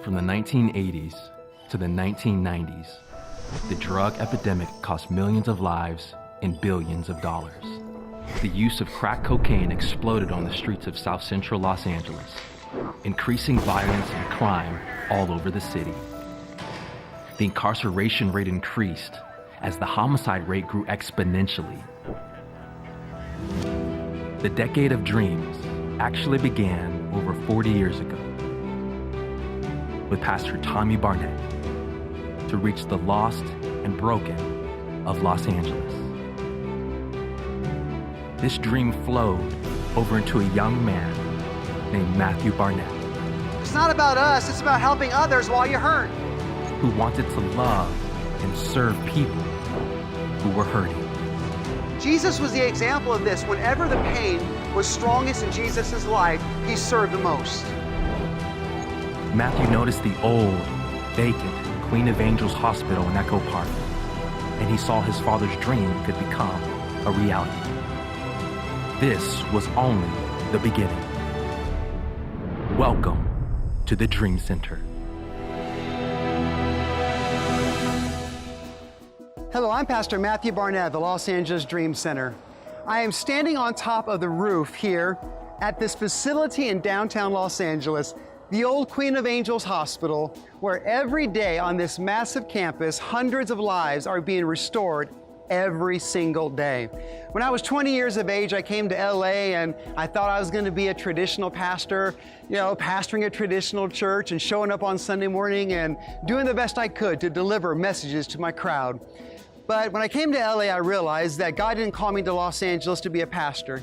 From the 1980s to the 1990s, the drug epidemic cost millions of lives and billions of dollars. The use of crack cocaine exploded on the streets of South Central Los Angeles, increasing violence and crime all over the city. The incarceration rate increased as the homicide rate grew exponentially. The decade of dreams actually began over 40 years ago with Pastor Tommy Barnett to reach the lost and broken of Los Angeles. This dream flowed over into a young man named Matthew Barnett. It's not about us, it's about helping others while you hurt. Who wanted to love and serve people who were hurting. Jesus was the example of this. Whenever the pain was strongest in Jesus' life, he served the most. Matthew noticed the old, vacant Queen of Angels Hospital in Echo Park, and he saw his father's dream could become a reality. This was only the beginning. Welcome to the Dream Center. Hello, I'm Pastor Matthew Barnett of the Los Angeles Dream Center. I am standing on top of the roof here at this facility in downtown Los Angeles, the old Queen of Angels Hospital, where every day on this massive campus, hundreds of lives are being restored every single day. When I was 20 years of age, I came to LA and I thought I was going to be a traditional pastor, pastoring a traditional church and showing up on Sunday morning and doing the best I could to deliver messages to my crowd. But when I came to LA, I realized that God didn't call me to Los Angeles to be a pastor.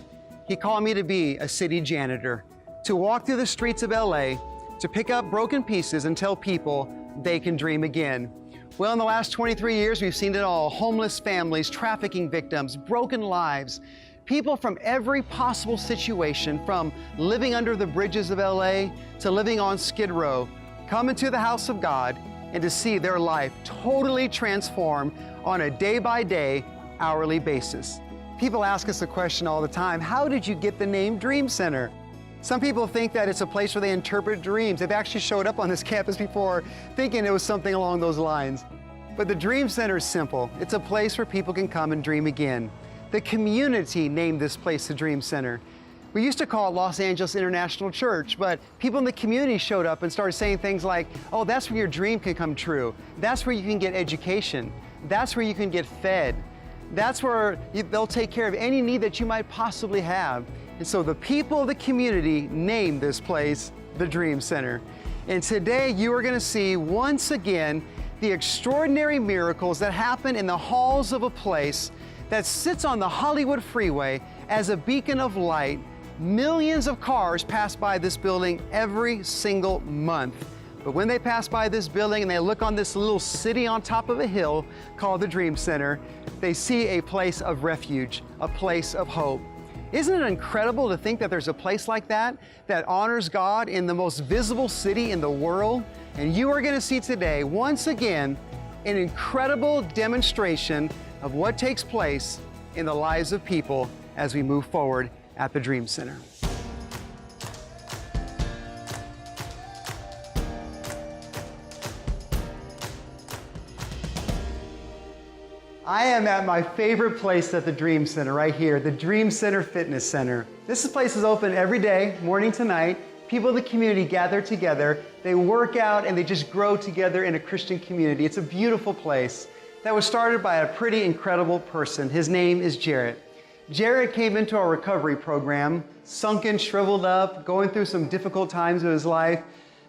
He called me to be a city janitor, to walk through the streets of LA, to pick up broken pieces and tell people they can dream again. Well, in the last 23 years, we've seen it all. Homeless families, trafficking victims, broken lives, people from every possible situation, from living under the bridges of LA to living on Skid Row, come into the house of God and to see their life totally transformed on a day-by-day, hourly basis. People ask us the question all the time, how did you get the name Dream Center? Some people think that it's a place where they interpret dreams. They've actually showed up on this campus before thinking it was something along those lines. But the Dream Center is simple. It's a place where people can come and dream again. The community named this place the Dream Center. We used to call it Los Angeles International Church, but people in the community showed up and started saying things like, oh, that's where your dream can come true. That's where you can get education. That's where you can get fed. That's where they'll take care of any need that you might possibly have. And so the people of the community named this place the Dream Center. And today you are going to see once again the extraordinary miracles that happen in the halls of a place that sits on the Hollywood freeway as a beacon of light. Millions of cars pass by this building every single month. But when they pass by this building and they look on this little city on top of a hill called the Dream Center, they see a place of refuge, a place of hope. Isn't it incredible to think that there's a place like that that honors God in the most visible city in the world? And you are going to see today, once again, an incredible demonstration of what takes place in the lives of people as we move forward at the Dream Center. I am at my favorite place at the Dream Center right here, the Dream Center Fitness Center. This place is open every day, morning to night. People in the community gather together, they work out, and they just grow together in a Christian community. It's a beautiful place that was started by a pretty incredible person. His name is Jarrett. Jarrett came into our recovery program, sunken, shriveled up, going through some difficult times of his life.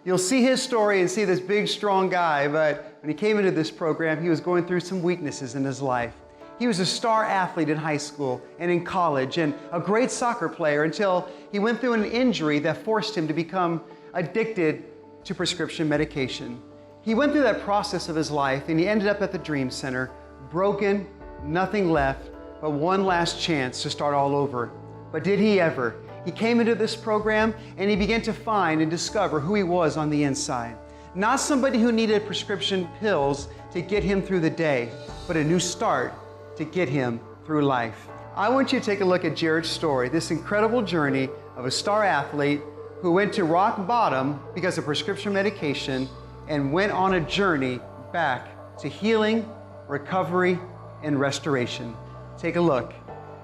You'll see his story and see this big, strong guy, but when he came into this program, he was going through some weaknesses in his life. He was a star athlete in high school and in college and a great soccer player until he went through an injury that forced him to become addicted to prescription medication. He went through that process of his life and he ended up at the Dream Center, broken, nothing left, but one last chance to start all over. But did he ever? He came into this program and he began to find and discover who he was on the inside. Not somebody who needed prescription pills to get him through the day, but a new start to get him through life. I want you to take a look at Jarrett's story, this incredible journey of a star athlete who went to rock bottom because of prescription medication and went on a journey back to healing, recovery, and restoration. Take a look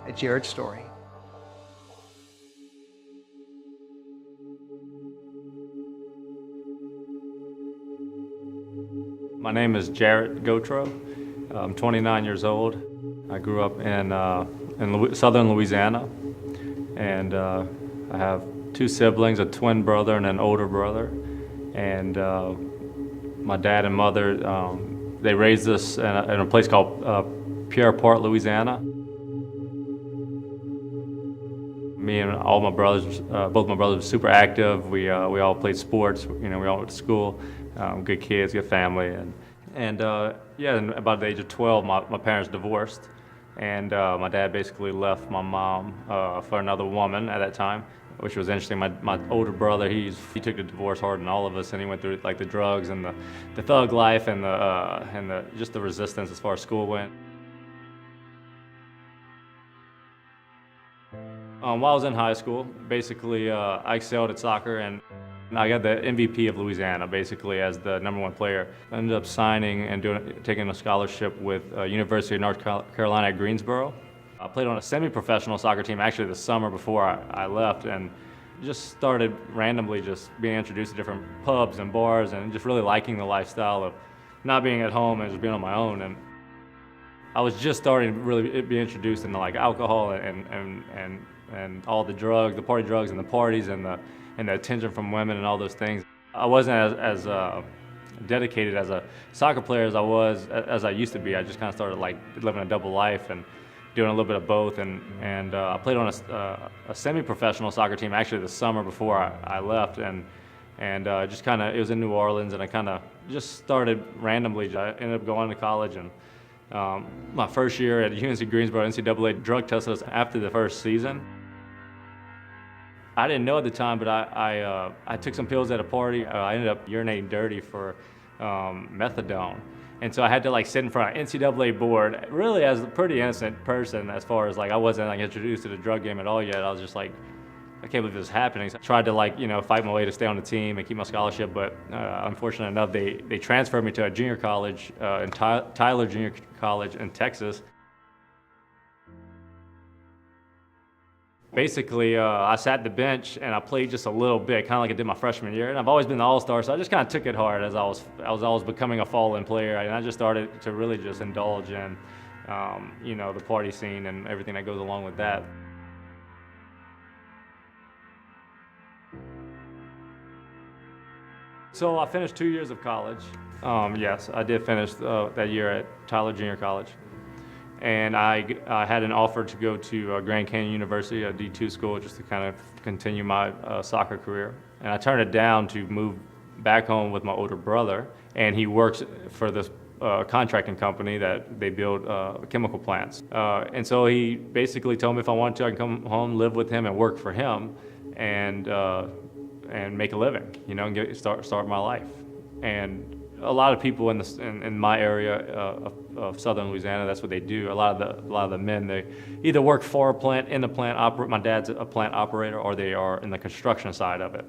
at Jarrett's story. My name is Jarrett GAUTREAU. I'm 29 years old. I grew up in southern Louisiana, and I have two siblings, a twin brother and an older brother. And my dad and mother, they raised us in a place called Pierreport, Louisiana. Me and all my brothers, both my brothers were super active. We all played sports. We all went to school. Good kids, good family, and about the age of 12, my parents divorced, and my dad basically left my mom for another woman at that time, which was interesting. My older brother, he took the divorce harder than all of us, and he went through like the drugs and the thug life and just the resistance as far as school went. While I was in high school, basically I excelled at soccer, and I got the MVP of Louisiana basically as the #1 player. I ended up signing and taking a scholarship with University of North Carolina at Greensboro. I played on a semi-professional soccer team actually the summer before I left, and just started randomly just being introduced to different pubs and bars and just really liking the lifestyle of not being at home and just being on my own. And I was just starting to really be introduced into like alcohol and all the drugs, the party drugs and the parties and the attention from women and all those things. I wasn't as dedicated as a soccer player as I used to be. I just kind of started like living a double life and doing a little bit of both. And I played on a semi-professional soccer team actually the summer before I left, and just kind of, it was in New Orleans, and I kind of just started randomly. I ended up going to college, and my first year at UNC Greensboro, NCAA drug tested us after the first season. I didn't know at the time, but I took some pills at a party. I ended up urinating dirty for methadone. And so I had to like sit in front of NCAA board, really as a pretty innocent person as far as like I wasn't like introduced to the drug game at all yet. I was just like, I can't believe this is happening. So I tried to like, fight my way to stay on the team and keep my scholarship, but unfortunately enough, they transferred me to a junior college in Tyler Junior College in Texas. Basically, I sat the bench and I played just a little bit, kind of like I did my freshman year. And I've always been the all-star, so I just kind of took it hard as I was always becoming a fallen player. And I just started to really just indulge in, the party scene and everything that goes along with that. So I finished 2 years of college. Yes, I did finish that year at Tyler Junior College. And I had an offer to go to Grand Canyon University, a D2 school, just to kind of continue my soccer career. And I turned it down to move back home with my older brother, and he works for this contracting company that they build chemical plants. And so he basically told me if I wanted to, I can come home, live with him, and work for him, and make a living, and start my life. And a lot of people in my area of southern Louisiana, that's what they do. A lot of the men, they either work for a plant, in the plant, my dad's a plant operator, or they are in the construction side of it.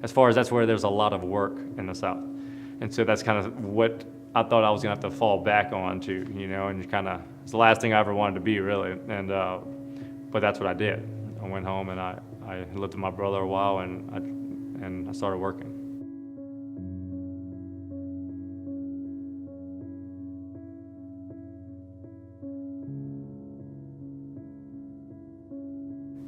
As far as that's where there's a lot of work in the South. And so that's kind of what I thought I was gonna have to fall back on to, and kind of, it's the last thing I ever wanted to be really. And, but that's what I did. I went home and I lived with my brother a while, and I started working.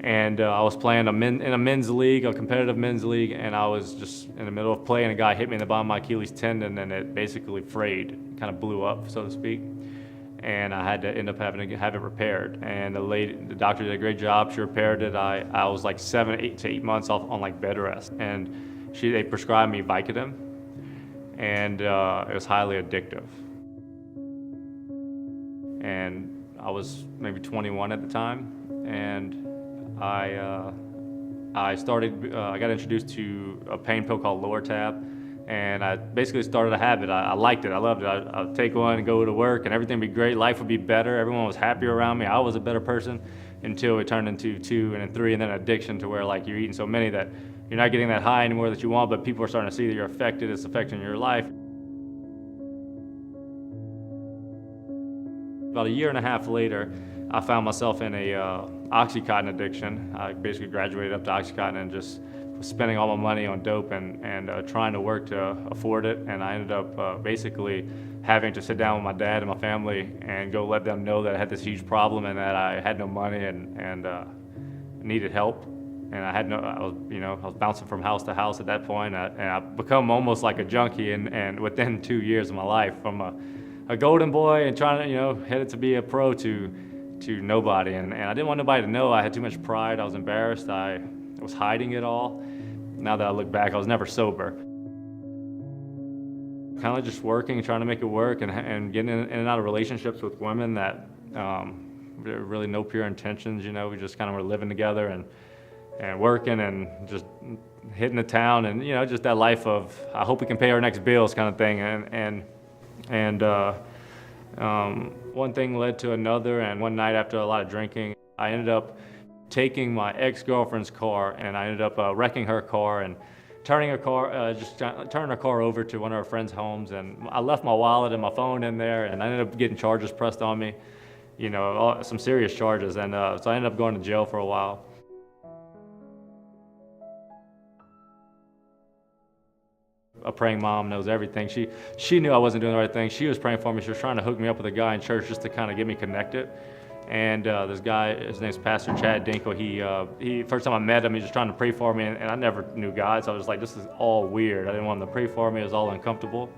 And I was playing in a men's league, a competitive men's league, and I was just in the middle of playing. A guy hit me in the bottom of my Achilles tendon, and it basically frayed, kind of blew up, so to speak. And I had to end up having to have it repaired. And the doctor did a great job. She repaired it. I was like 7 to 8 months off on like bed rest, and they prescribed me Vicodin, and it was highly addictive. And I was maybe 21 at the time, and I got introduced to a pain pill called Lortab, and I basically started a habit. I liked it, I loved it. I'd take one and go to work, and everything would be great, life would be better, everyone was happier around me, I was a better person, until it turned into 2 and then 3, and then addiction to where like you're eating so many that you're not getting that high anymore that you want, but people are starting to see that you're affected, it's affecting your life. About a year and a half later, I found myself in a Oxycontin addiction. I basically graduated up to Oxycontin and just was spending all my money on dope and trying to work to afford it. And I ended up basically having to sit down with my dad and my family and go let them know that I had this huge problem and that I had no money and needed help. And I was bouncing from house to house at that point, and I become almost like a junkie. And within 2 years of my life, from a golden boy and trying to, headed to be a pro to nobody. And I didn't want nobody to know. I had too much pride. I was embarrassed. I was hiding it all. Now that I look back, I was never sober. Kind of just working, trying to make it work, and getting in and out of relationships with women that really no pure intentions. We just kind of were living together and working and just hitting the town and, just that life of, I hope we can pay our next bills kind of thing. And one thing led to another, and one night after a lot of drinking, I ended up taking my ex-girlfriend's car, and I ended up wrecking her car and turning her car over to one of her friends' homes. And I left my wallet and my phone in there, and I ended up getting charges pressed on me, some serious charges. And so I ended up going to jail for a while. A praying mom knows everything. She knew I wasn't doing the right thing. She was praying for me. She was trying to hook me up with a guy in church just to kind of get me connected. And this guy, his name's Pastor Chad Dinkle. He first time I met him, he was just trying to pray for me, and I never knew God, so I was like, this is all weird. I didn't want him to pray for me. It was all uncomfortable.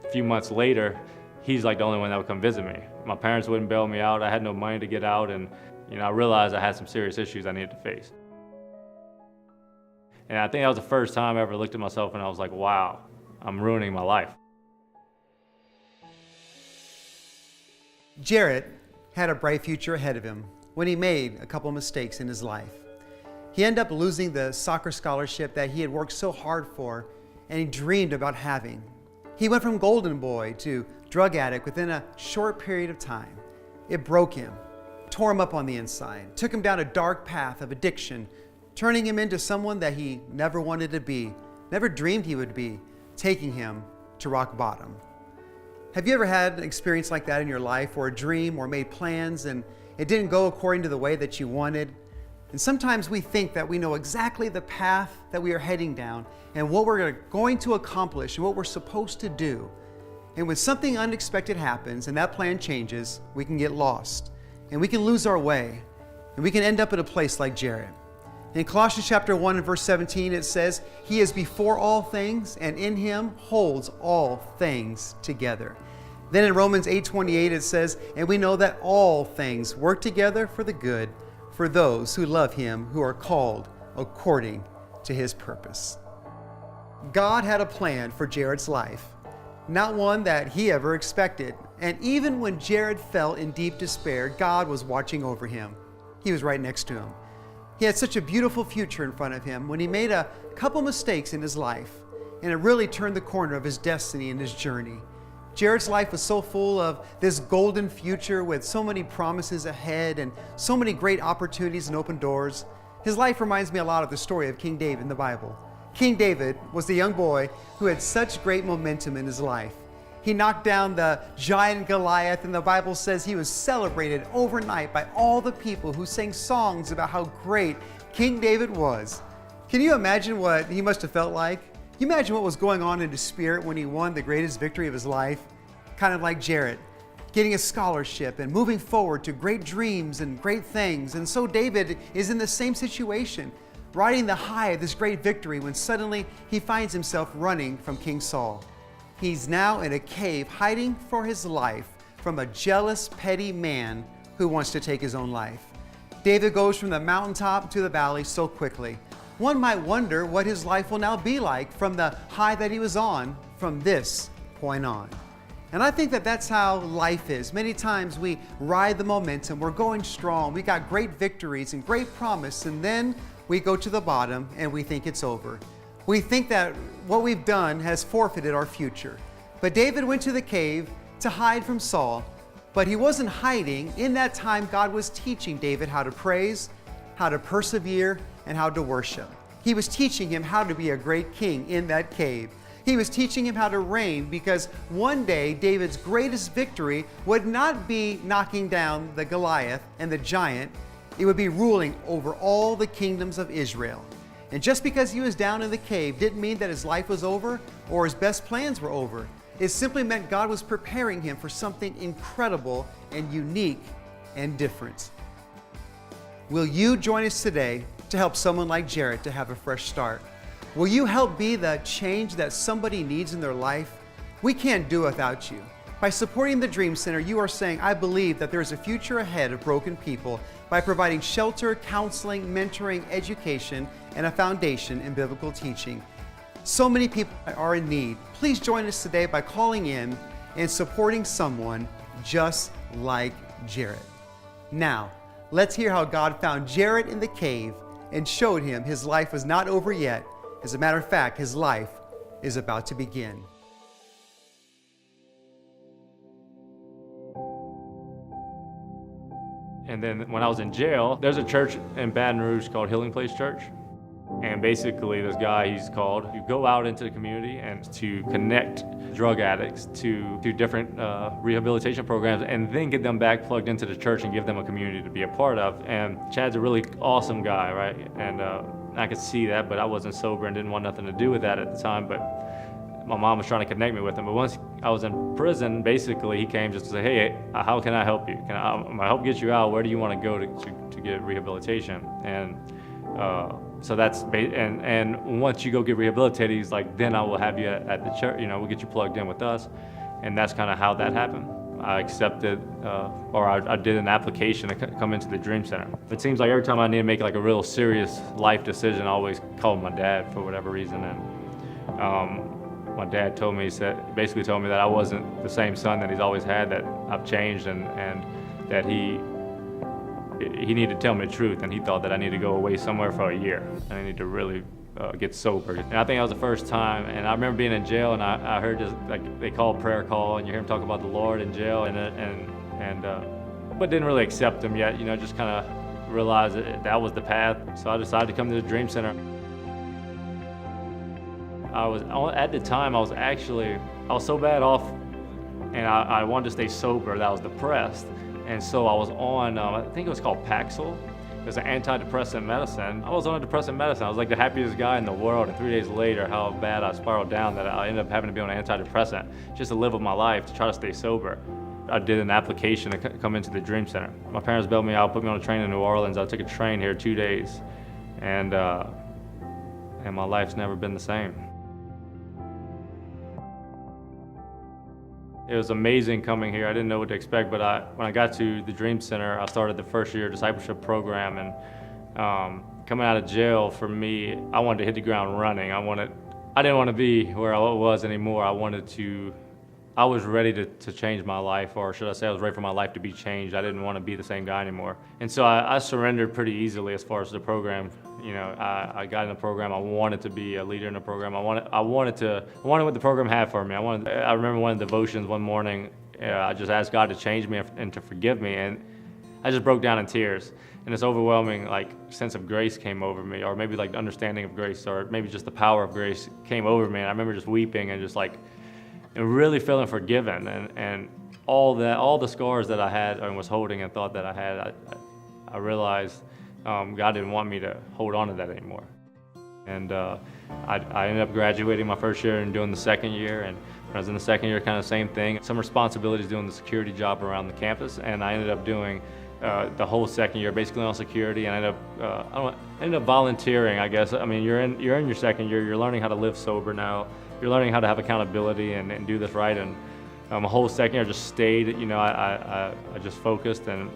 A few months later, he's like the only one that would come visit me. My parents wouldn't bail me out. I had no money to get out, and I realized I had some serious issues I needed to face. And I think that was the first time I ever looked at myself and I was like, wow, I'm ruining my life. Jarrett had a bright future ahead of him when he made a couple mistakes in his life. He ended up losing the soccer scholarship that he had worked so hard for and he dreamed about having. He went from golden boy to drug addict within a short period of time. It broke him, tore him up on the inside, took him down a dark path of addiction, turning him into someone that he never wanted to be, never dreamed he would be, taking him to rock bottom. Have you ever had an experience like that in your life, or a dream, or made plans and it didn't go according to the way that you wanted? And sometimes we think that we know exactly the path that we are heading down and what we're going to accomplish and what we're supposed to do. And when something unexpected happens and that plan changes, we can get lost and we can lose our way and we can end up at a place like Jarrett. In Colossians chapter 1 and verse 17, it says, "He is before all things, and in him holds all things together." Then in Romans 8:28, it says, "And we know that all things work together for the good, for those who love him, who are called according to his purpose." God had a plan for Jarrett's life, not one that he ever expected. And even when Jarrett felt in deep despair, God was watching over him. He was right next to him. He had such a beautiful future in front of him when he made a couple mistakes in his life, and it really turned the corner of his destiny and his journey. Jarrett's life was so full of this golden future with so many promises ahead and so many great opportunities and open doors. His life reminds me a lot of the story of King David in the Bible. King David was the young boy who had such great momentum in his life. He knocked down the giant Goliath, and the Bible says he was celebrated overnight by all the people who sang songs about how great King David was. Can you imagine what he must have felt like? Can you imagine what was going on in his spirit when he won the greatest victory of his life? Kind of like Jarrett, getting a scholarship and moving forward to great dreams and great things. And so David is in the same situation, riding the high of this great victory when suddenly he finds himself running from King Saul. He's now in a cave hiding for his life from a jealous, petty man who wants to take his own life. David goes from the mountaintop to the valley so quickly. One might wonder what his life will now be like from the high that he was on from this point on. And I think that that's how life is. Many times we ride the momentum, we're going strong, we got great victories and great promise, and then we go to the bottom and we think it's over. We think that what we've done has forfeited our future. But David went to the cave to hide from Saul, but he wasn't hiding. In that time, God was teaching David how to praise, how to persevere, and how to worship. He was teaching him how to be a great king in that cave. He was teaching him how to reign because one day David's greatest victory would not be knocking down the Goliath and the giant, it would be ruling over all the kingdoms of Israel. And just because he was down in the cave didn't mean that his life was over or his best plans were over. It simply meant God was preparing him for something incredible and unique and different. Will you join us today to help someone like Jarrett to have a fresh start? Will you help be the change that somebody needs in their life? We can't do without you. By supporting the Dream Center, you are saying, I believe that there is a future ahead of broken people by providing shelter, counseling, mentoring, education, and a foundation in biblical teaching. So many people are in need. Please join us today by calling in and supporting someone just like Jarrett. Now, let's hear how God found Jarrett in the cave and showed him his life was not over yet. As a matter of fact, his life is about to begin. And then when I was in jail, there's a church in Baton Rouge called Healing Place Church. And basically this guy, he's called, you go out into the community and to connect drug addicts to different rehabilitation programs and then get them back plugged into the church and give them a community to be a part of. And Chad's a really awesome guy, right? And I could see that, but I wasn't sober and didn't want nothing to do with that at the time. But my mom was trying to connect me with him. But once I was in prison, basically he came just to say, hey, how can I help you? Can I help get you out? Where do you want to go to get rehabilitation? And so that's, and once you go get rehabilitated, he's like, then I will have you at the church, we'll get you plugged in with us. And that's kind of how that happened. I accepted, I did an application to come into the Dream Center. It seems like every time I need to make like a real serious life decision, I always call my dad for whatever reason. And my dad basically told me that I wasn't the same son that he's always had, that I've changed and that he needed to tell me the truth, and he thought that I needed to go away somewhere for a year and I need to really get sober. And I think that was the first time, and I remember being in jail and I heard this, like they call prayer call, and you hear him talk about the Lord in jail, but didn't really accept him yet, just kind of realized that was the path. So I decided to come to the Dream Center. At the time, I was so bad off, and I wanted to stay sober that I was depressed. And so I was on, I think it was called Paxil. It was an antidepressant medicine. I was on a depressant medicine. I was like the happiest guy in the world. And 3 days later, how bad I spiraled down that I ended up having to be on an antidepressant just to live with my life, to try to stay sober. I did an application to come into the Dream Center. My parents bailed me out, put me on a train in New Orleans. I took a train here 2 days. And my life's never been the same. It was amazing coming here. I didn't know what to expect, but when I got to the Dream Center, I started the first year discipleship program, and coming out of jail, for me, I wanted to hit the ground running. I didn't want to be where I was anymore. I was ready to change my life, or should I say I was ready for my life to be changed. I didn't want to be the same guy anymore. And so I surrendered pretty easily as far as the program. I got in the program. I wanted to be a leader in the program. I wanted what the program had for me. I remember one of the devotions one morning, I just asked God to change me and to forgive me, and I just broke down in tears. And this overwhelming sense of grace came over me, or maybe the understanding of grace, or maybe just the power of grace came over me. And I remember just weeping and just and really feeling forgiven, and all the scars that I had and was holding and thought that I had, I realized God didn't want me to hold on to that anymore. And I ended up graduating my first year and doing the second year, and when I was in the second year, kind of the same thing. Some responsibilities doing the security job around the campus, and I ended up doing the whole second year basically on security, and I ended up volunteering, I guess. I mean, you're in your second year, you're learning how to live sober now. You're learning how to have accountability and do this right. And a whole second year I just stayed, I just focused and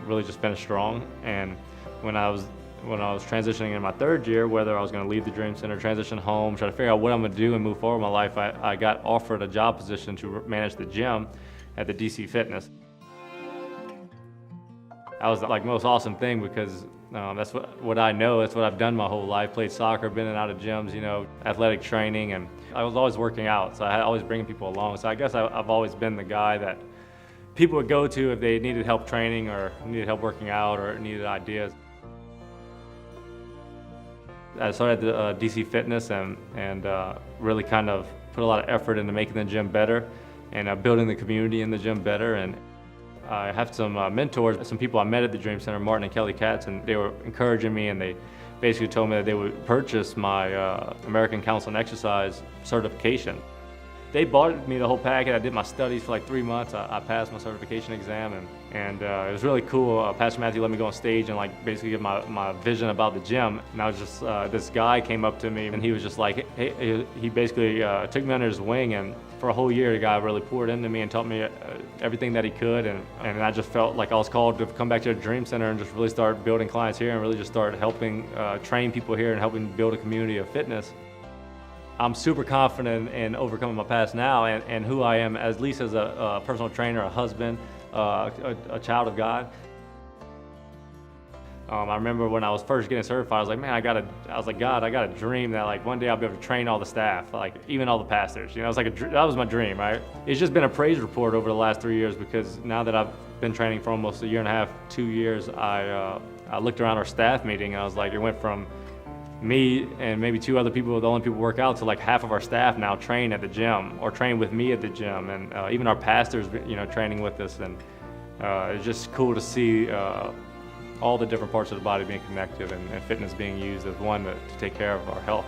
really just finished strong. And when I was transitioning in my third year, whether I was going to leave the Dream Center, transition home, try to figure out what I'm going to do and move forward in my life, I got offered a job position to manage the gym at the DC Fitness. That was the most awesome thing, because that's what I know. That's what I've done my whole life. Played soccer, been in and out of gyms, athletic training, and I was always working out. So I always bringing people along. So I guess I've always been the guy that people would go to if they needed help training or needed help working out or needed ideas. I started at the DC Fitness and really kind of put a lot of effort into making the gym better and building the community in the gym better. And I have some mentors, some people I met at the Dream Center, Martin and Kelly Katz, and they were encouraging me, and they basically told me that they would purchase my American Council on Exercise certification. They bought me the whole packet. I did my studies for like 3 months. I passed my certification exam, and it was really cool. Pastor Matthew let me go on stage and like basically give my vision about the gym. And I was just, this guy came up to me and he was just like, hey, he basically took me under his wing, and for a whole year the guy really poured into me and taught me everything that he could, and I just felt like I was called to come back to the Dream Center and just really start building clients here and really just start helping train people here and helping build a community of fitness. I'm super confident in overcoming my past now and who I am, at least as a personal trainer, a husband, a child of God. I remember when I was first getting certified, I was like, man, God, I got a dream that like one day I'll be able to train all the staff, like even all the pastors. You know, it's like that was my dream, right? It's just been a praise report over the last 3 years, because now that I've been training for almost 1.5 years, 2 years, I looked around our staff meeting and I was like, it went from me and maybe 2 other people, the only people who work out, to like half of our staff now train at the gym or train with me at the gym, and even our pastors, you know, training with us. And it's just cool to see all the different parts of the body being connected and fitness being used as one to take care of our health.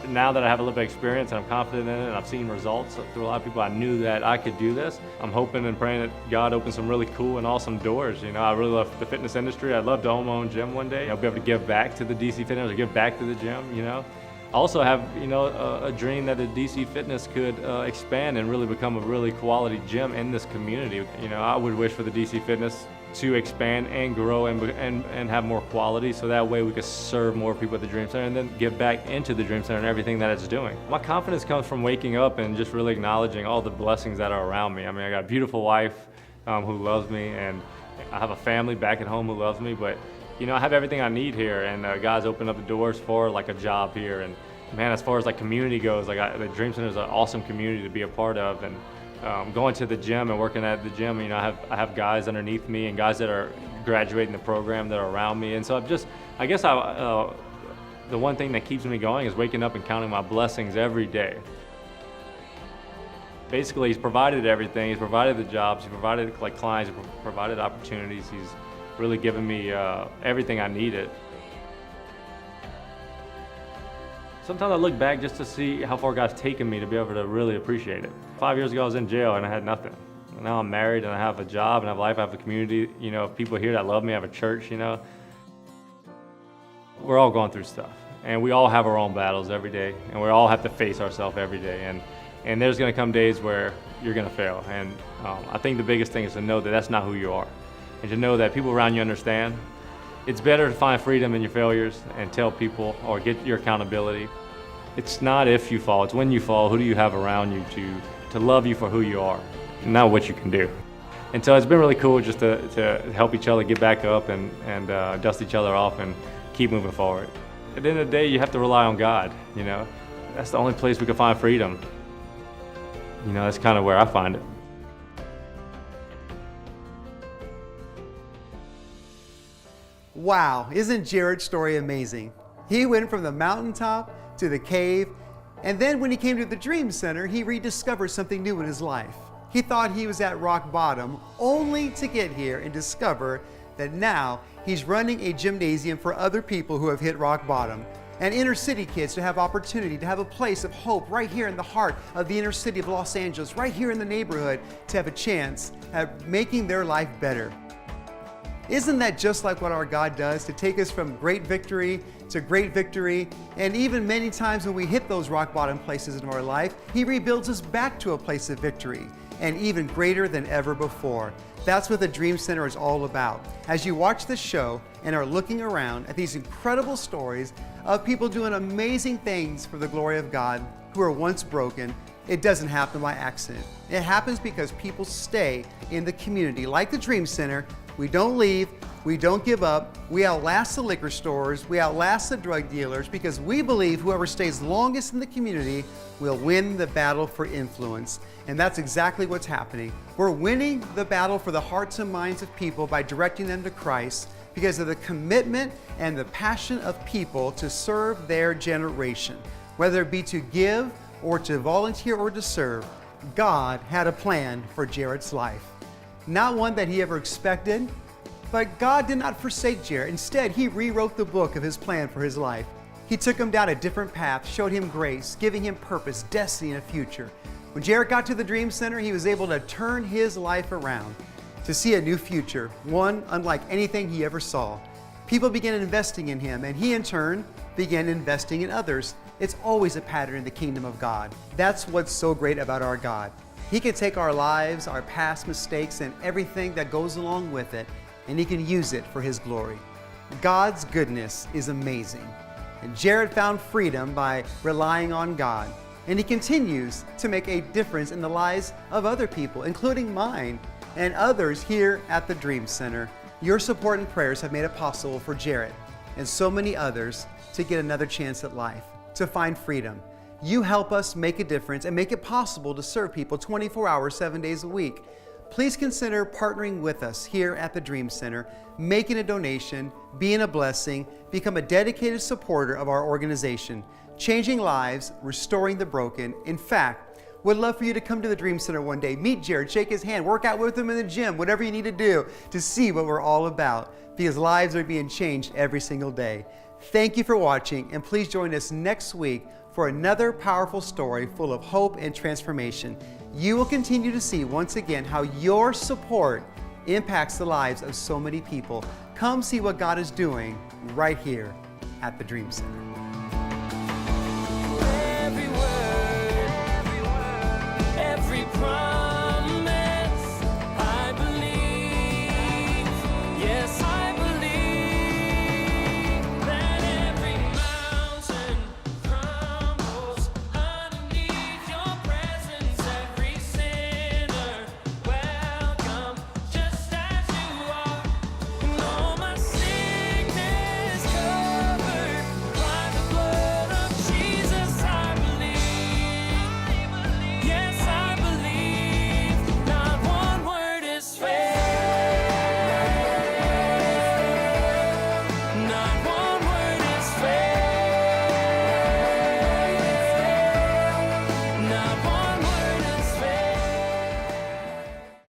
Now that I have a little bit of experience and I'm confident in it and I've seen results through a lot of people, I knew that I could do this. I'm hoping and praying that God opens some really cool and awesome doors. You know, I really love the fitness industry. I'd love to own my own gym one day. I'll be able to give back to the DC Fitness or give back to the gym, you know. I also have, you know, a dream that the DC Fitness could expand and really become a really quality gym in this community. You know, I would wish for the DC Fitness to expand and grow and have more quality, so that way we could serve more people at the Dream Center and then give back into the Dream Center and everything that it's doing. My confidence comes from waking up and just really acknowledging all the blessings that are around me. I mean, I got a beautiful wife who loves me, and I have a family back at home who loves me, but you know, I have everything I need here, and God's opened up the doors for like a job here. And man, as far as like community goes, like the Dream Center is an awesome community to be a part of. And going to the gym and working at the gym, you know, I have guys underneath me and guys that are graduating the program that are around me. And so I guess the one thing that keeps me going is waking up and counting my blessings every day. Basically, He's provided everything. He's provided the jobs. He's provided like clients. He's provided opportunities. He's really given me everything I needed. Sometimes I look back just to see how far God's taken me to be able to really appreciate it. 5 years ago, I was in jail and I had nothing. And now I'm married and I have a job and I have life. I have a community, you know, of people here that love me. I have a church, you know. We're all going through stuff, and we all have our own battles every day, and we all have to face ourselves every day. And there's going to come days where you're going to fail. And I think the biggest thing is to know that that's not who you are, and to know that people around you understand. It's better to find freedom in your failures and tell people or get your accountability. It's not if you fall, it's when you fall. Who do you have around you to love you for who you are, not what you can do. And so it's been really cool just to help each other get back up and dust each other off and keep moving forward. At the end of the day, you have to rely on God, you know. That's the only place we can find freedom. You know, that's kind of where I find it. Wow, isn't Jarrett's story amazing? He went from the mountaintop to the cave, and then when he came to the Dream Center, he rediscovered something new in his life. He thought he was at rock bottom, only to get here and discover that now he's running a gymnasium for other people who have hit rock bottom, and inner city kids to have opportunity to have a place of hope right here in the heart of the inner city of Los Angeles, right here in the neighborhood, to have a chance at making their life better. Isn't that just like what our God does, to take us from great victory to great victory? And even many times when we hit those rock bottom places in our life, He rebuilds us back to a place of victory, and even greater than ever before. That's what the Dream Center is all about. As you watch this show and are looking around at these incredible stories of people doing amazing things for the glory of God who were once broken, it doesn't happen by accident. It happens because people stay in the community. Like the Dream Center, we don't leave, we don't give up, we outlast the liquor stores, we outlast the drug dealers, because we believe whoever stays longest in the community will win the battle for influence. And that's exactly what's happening. We're winning the battle for the hearts and minds of people by directing them to Christ because of the commitment and the passion of people to serve their generation. Whether it be to give or to volunteer or to serve, God had a plan for Jarrett's life. Not one that he ever expected, but God did not forsake Jarrett. Instead, he rewrote the book of his plan for his life. He took him down a different path, showed him grace, giving him purpose, destiny, and a future. When Jarrett got to the Dream Center, he was able to turn his life around to see a new future, one unlike anything he ever saw. People began investing in him, and he in turn began investing in others. It's always a pattern in the kingdom of God. That's what's so great about our God. He can take our lives, our past mistakes, and everything that goes along with it, and He can use it for His glory. God's goodness is amazing. And Jarrett found freedom by relying on God. And he continues to make a difference in the lives of other people, including mine and others here at the Dream Center. Your support and prayers have made it possible for Jarrett and so many others to get another chance at life, to find freedom. You help us make a difference and make it possible to serve people 24 hours, 7 days a week. Please consider partnering with us here at the Dream Center, making a donation, being a blessing, become a dedicated supporter of our organization, changing lives, restoring the broken. In fact, would love for you to come to the Dream Center one day, meet Jarrett, shake his hand, work out with him in the gym, whatever you need to do to see what we're all about, because lives are being changed every single day. Thank you for watching, and please join us next week for another powerful story full of hope and transformation. You will continue to see once again how your support impacts the lives of so many people. Come see what God is doing right here at the Dream Center.